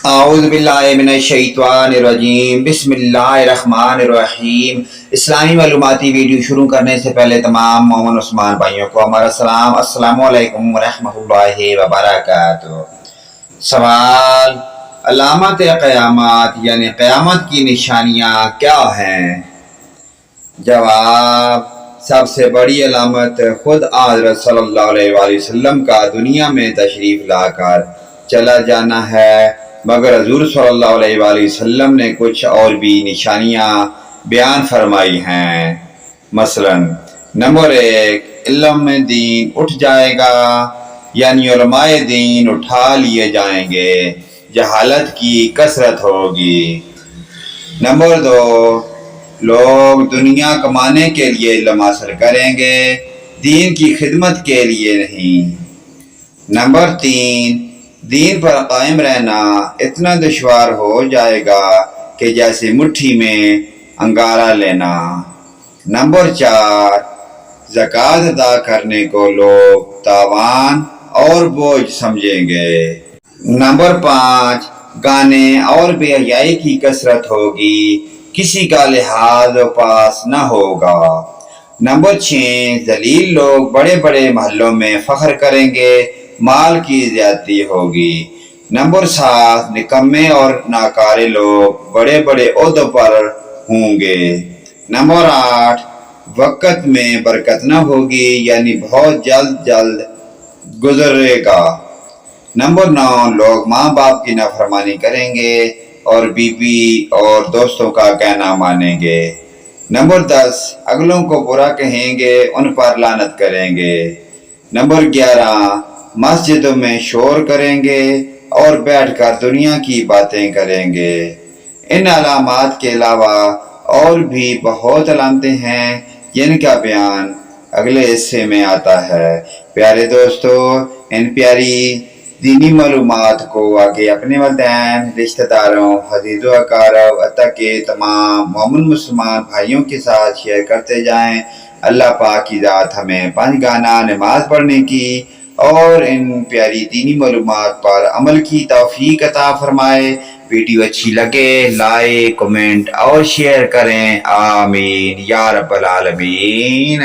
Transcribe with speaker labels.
Speaker 1: اعوذ باللہ من الشیطان الرجیم، بسم اللہ الرحمن الرحیم۔ اسلامی معلوماتی ویڈیو شروع کرنے سے پہلے تمام مومن عثمان بھائیوں کو ہمارا سلام، السلام علیکم ورحمۃ اللہ وبرکاتہ۔ سوال: علامات قیامت یعنی قیامت کی نشانیاں کیا ہیں؟ جواب: سب سے بڑی علامت خود حضرت صلی اللہ علیہ وآلہ وسلم کا دنیا میں تشریف لا کر چلا جانا ہے، مگر حضور صلی اللہ علیہ وآلہ وسلم نے کچھ اور بھی نشانیاں بیان فرمائی ہیں۔ مثلا نمبر 1، علم دین اٹھ جائے گا، یعنی علماء دین اٹھا لیے جائیں گے، جہالت کی کثرت ہوگی۔ نمبر 2، لوگ دنیا کمانے کے لیے علم حاصل کریں گے، دین کی خدمت کے لیے نہیں۔ نمبر 3، دین پر قائم رہنا اتنا دشوار ہو جائے گا کہ جیسے مٹھی میں انگارہ لینا۔ نمبر 4، زکوٰۃ ادا کرنے کو لوگ تاوان اور بوجھ سمجھیں گے۔ نمبر 5، گانے اور بے حیائی کی کثرت ہوگی، کسی کا لحاظ و پاس نہ ہوگا۔ نمبر 6، ذلیل لوگ بڑے بڑے محلوں میں فخر کریں گے، مال کی زیادتی ہوگی۔ نمبر 7، نکمے اور ناکارے لوگ بڑے بڑے عہدوں پر ہوں گے۔ نمبر 8، وقت میں برکت نہ ہوگی، یعنی بہت جلد گزرے گا۔ نمبر 9، لوگ ماں باپ کی نافرمانی کریں گے اور بیوی اور دوستوں کا کہنا مانیں گے۔ نمبر 10، اگلوں کو برا کہیں گے، ان پر لعنت کریں گے۔ نمبر 11، مسجدوں میں شور کریں گے اور بیٹھ کر دنیا کی باتیں کریں گے۔ ان علامات کے علاوہ اور بھی بہت علامتیں ہیں جن کا بیان اگلے حصے میں آتا ہے۔ پیارے دوستو، ان پیاری دینی معلومات کو آگے اپنے والدین، رشتہ داروں، عزیز و اقارب، حتیٰ کہ تمام مومن مسلمان بھائیوں کے ساتھ شیئر کرتے جائیں۔ اللہ پاک کی ذات ہمیں 5 گانا نماز پڑھنے کی اور ان پیاری دینی معلومات پر عمل کی توفیق عطا فرمائے۔ ویڈیو اچھی لگے لائک، کمنٹ اور شیئر کریں، آمین یا رب العالمین۔